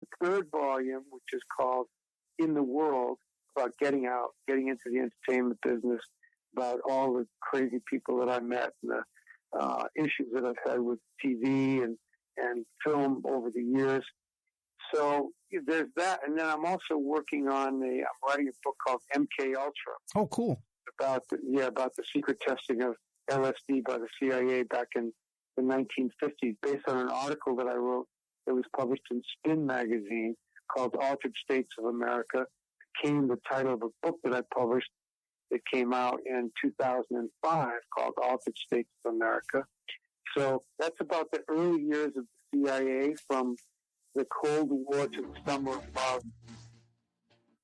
The third volume, which is called In the World, about getting out, getting into the entertainment business, about all the crazy people that I met and the issues that I've had with TV and film over the years. So there's that. And then I'm also working on I'm writing a book called MK Ultra. Oh, cool. About the secret testing of LSD by the CIA back in the 1950s, based on an article that I wrote that was published in Spin magazine called Altered States of America. It became the title of a book that I published that came out in 2005 called Altered States of America. So that's about the early years of the CIA, from the Cold War to the Summer of Love.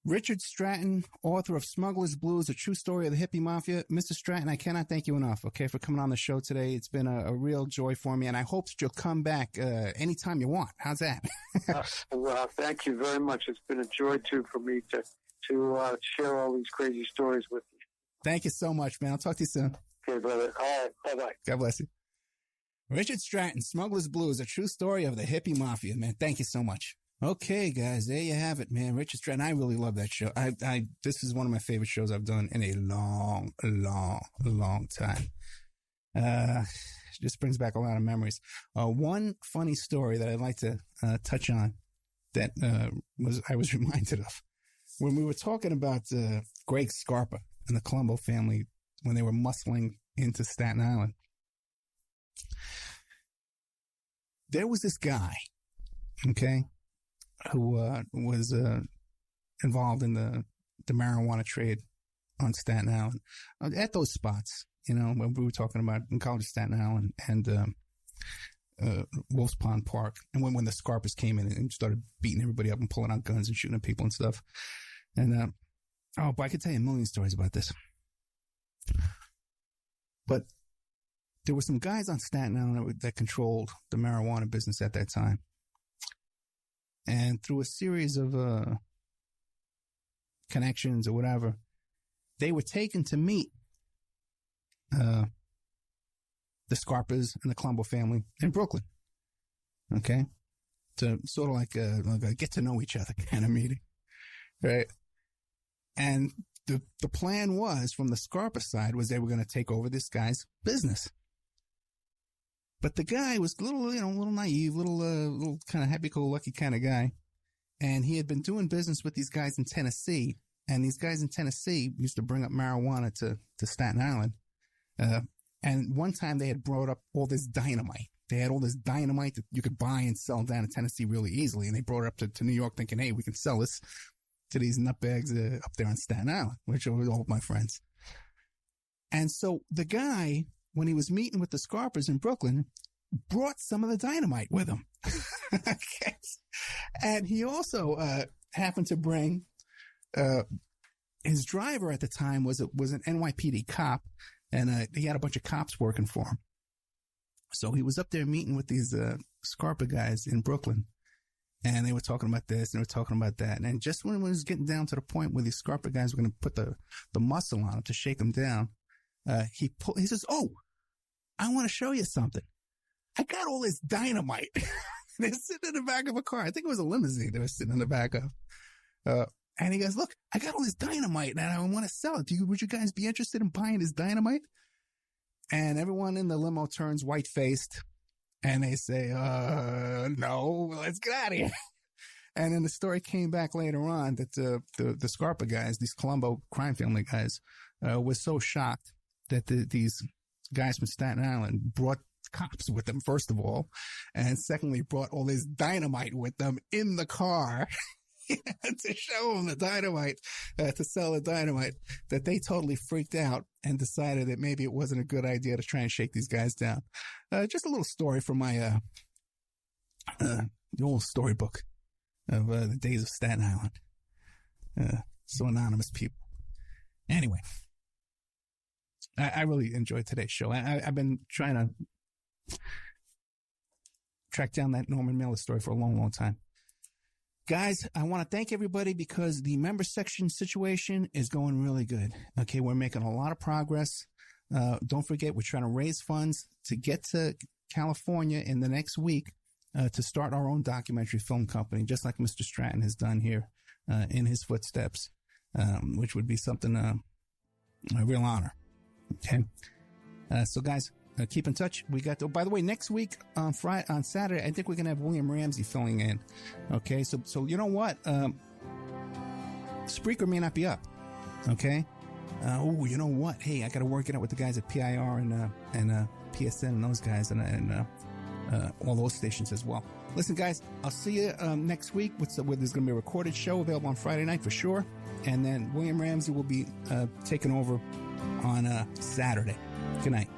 Richard Stratton, author of Smuggler's Blues, A True Story of the Hippie Mafia. Mr. Stratton, I cannot thank you enough, okay, for coming on the show today. It's been a real joy for me, and I hope that you'll come back anytime you want. How's that? Well, thank you very much. It's been a joy, too, for me to share all these crazy stories with you. Thank you so much, man. I'll talk to you soon. Okay, brother. All right. Bye-bye. God bless you. Richard Stratton, Smuggler's Blues, A True Story of the Hippie Mafia, man. Thank you so much. Okay, guys, there you have it, man. Richard Stratton, I really love that show. This is one of my favorite shows I've done in a long, long, long time. Just brings back a lot of memories. One funny story that I'd like to touch on that I was reminded of when we were talking about Greg Scarpa and the Colombo family when they were muscling into Staten Island. There was this guy, okay, who was involved in the marijuana trade on Staten Island at those spots, you know, when we were talking about in College of Staten Island and Wolf's Pond Park, and when the Scarpas came in and started beating everybody up and pulling out guns and shooting at people and stuff. And but I could tell you a million stories about this. But there were some guys on Staten Island that controlled the marijuana business at that time. And through a series of connections or whatever, they were taken to meet the Scarpas and the Colombo family in Brooklyn. Okay? To sort of like a get to know each other kind of meeting. Right? And the plan was, from the Scarpa side, was they were going to take over this guy's business. But the guy was a little naive, little kind of happy-go-lucky kind of guy. And he had been doing business with these guys in Tennessee. And these guys in Tennessee used to bring up marijuana to Staten Island. And one time they had brought up all this dynamite. They had all this dynamite that you could buy and sell down in Tennessee really easily. And they brought it up to New York thinking, hey, we can sell this to these nutbags up there on Staten Island, which were all my friends. And so the guy, when he was meeting with the Scarpas in Brooklyn, brought some of the dynamite with him. Okay. And he also happened to bring his driver at the time was an NYPD cop, and he had a bunch of cops working for him. So he was up there meeting with these Scarpa guys in Brooklyn, and they were talking about this and they were talking about that. And just when it was getting down to the point where these Scarpa guys were going to put the muscle on him to shake him down, he says, "Oh, I want to show you something. I got all this dynamite." They're sitting in the back of a car. I think it was a limousine they were sitting in the back of. And he goes, "Look, I got all this dynamite and I want to sell it. Would you guys be interested in buying this dynamite?" And everyone in the limo turns white-faced and they say, "No, let's get out of here." And then the story came back later on that the Scarpa guys, these Colombo crime family guys, were so shocked that these guys from Staten Island brought cops with them, first of all, and secondly, brought all this dynamite with them in the car to show them the dynamite, to sell the dynamite, that they totally freaked out and decided that maybe it wasn't a good idea to try and shake these guys down. Just a little story from my the old storybook of the days of Staten Island. So anonymous people. Anyway, I really enjoyed today's show. I've been trying to track down that Norman Mailer story for a long, long time. Guys, I want to thank everybody because the member section situation is going really good. Okay, we're making a lot of progress. Don't forget, we're trying to raise funds to get to California in the next week to start our own documentary film company, just like Mr. Stratton has done here in his footsteps, which would be something, a real honor. Okay. So guys, keep in touch. We got, by the way, next week on Saturday, I think we're going to have William Ramsey filling in. Okay. So you know what? Spreaker may not be up. Okay. You know what? Hey, I got to work it out with the guys at PIR and PSN and those guys and all those stations as well. Listen, guys, I'll see you next week. There's going to be a recorded show available on Friday night for sure. And then William Ramsey will be taking over on Saturday. Good night.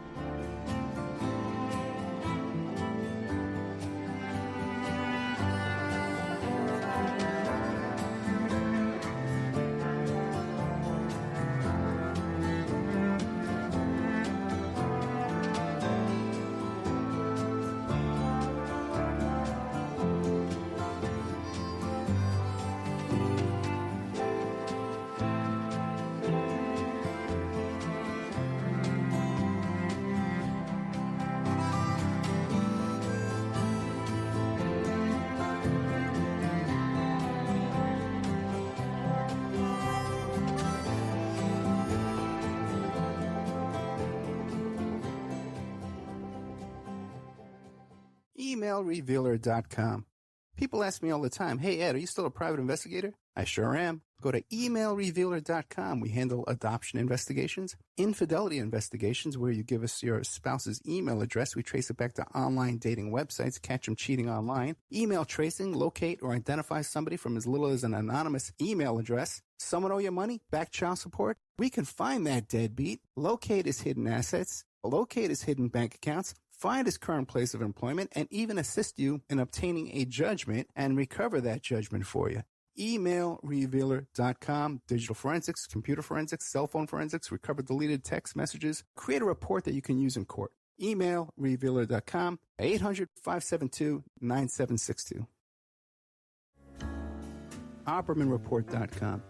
emailrevealer.com. People ask me all the time, hey, Ed, are you still a private investigator? I sure am. Go to emailrevealer.com. We handle adoption investigations, infidelity investigations, where you give us your spouse's email address. We trace it back to online dating websites, catch them cheating online, email tracing, locate or identify somebody from as little as an anonymous email address. Someone owe you money? Back child support? We can find that deadbeat, locate his hidden assets, locate his hidden bank accounts, find his current place of employment, and even assist you in obtaining a judgment and recover that judgment for you. Emailrevealer.com. Digital forensics, computer forensics, cell phone forensics, recover deleted text messages. Create a report that you can use in court. Emailrevealer.com. 800-572-9762. OppermanReport.com.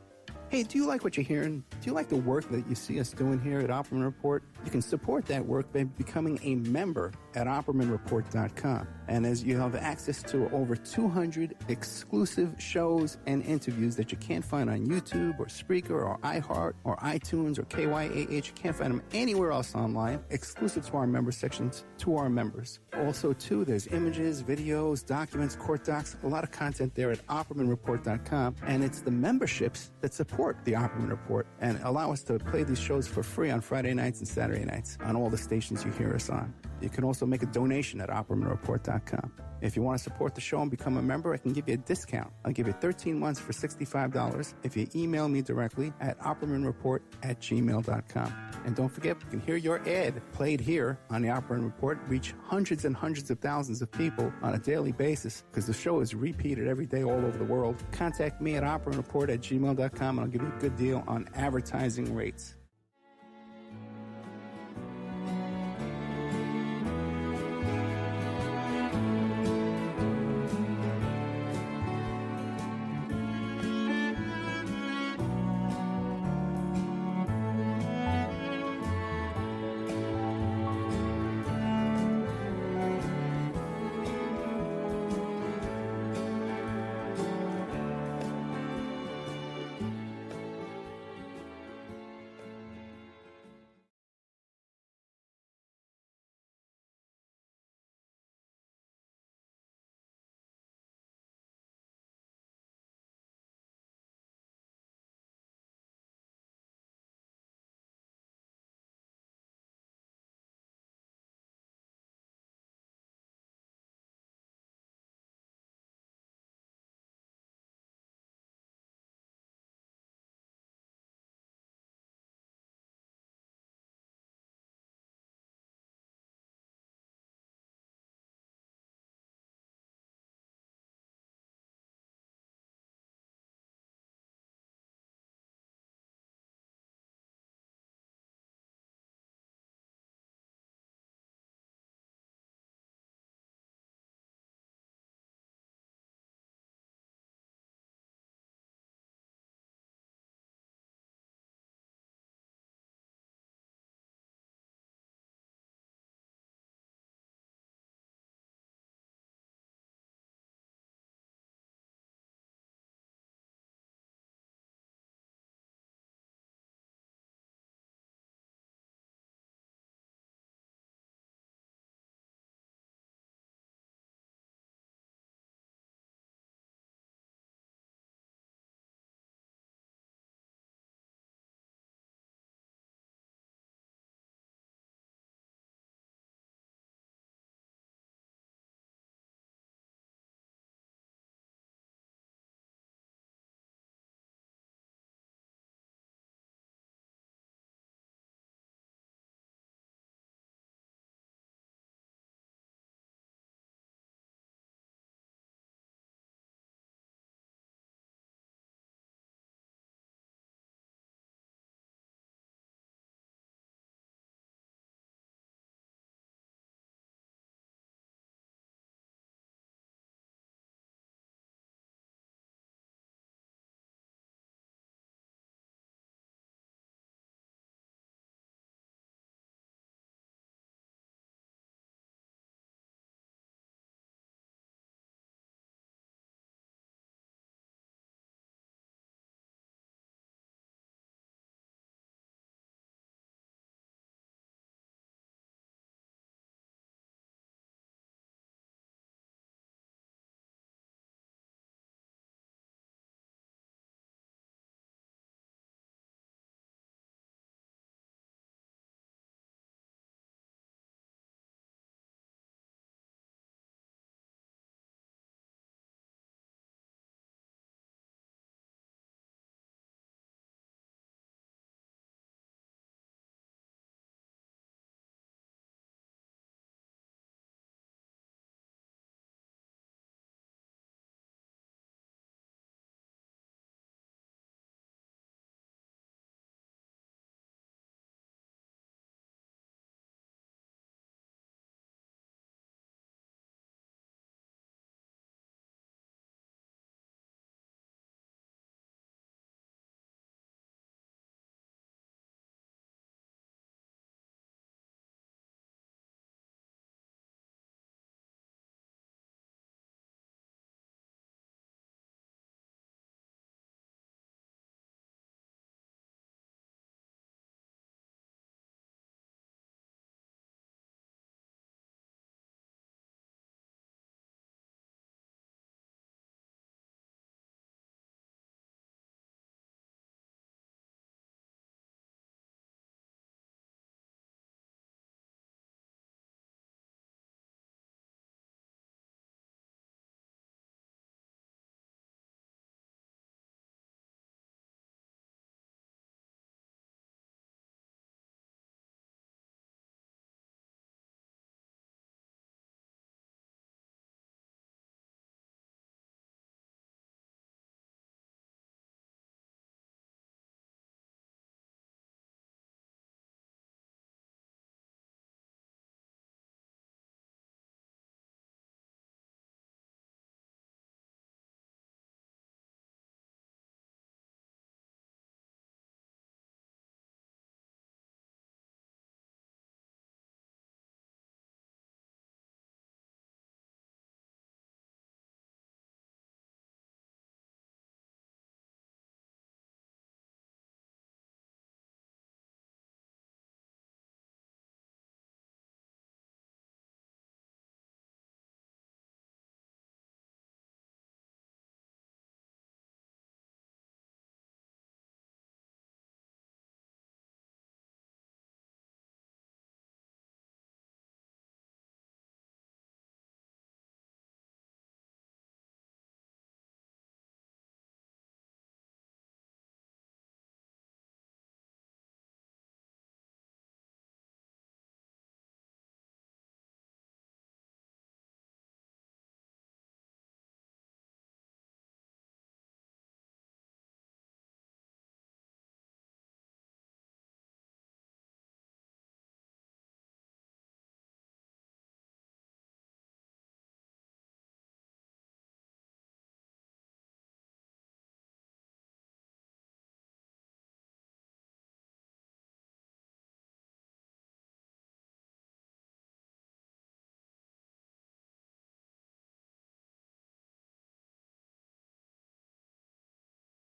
Hey, do you like what you're hearing? Do you like the work that you see us doing here at Opperman Report? You can support that work by becoming a member at OppermanReport.com. And as you have access to over 200 exclusive shows and interviews that you can't find on YouTube or Spreaker or iHeart or iTunes or KYAH. You can't find them anywhere else online, exclusive to our member sections, to our members. Also, too, there's images, videos, documents, court docs, a lot of content there at OppermanReport.com. And it's the memberships that support the Opperman Report and allow us to play these shows for free on Friday nights and Saturday nights on all the stations you hear us on. You can also make a donation at OppermanReport.com. If you want to support the show and become a member, I can give you a discount. I'll give you 13 months for $65 if you email me directly at OppermanReport@gmail.com. And don't forget, you can hear your ad played here on the Opperman Report, reach hundreds and hundreds of thousands of people on a daily basis because the show is repeated every day all over the world. Contact me at OppermanReport@gmail.com and I'll give you a good deal on advertising rates.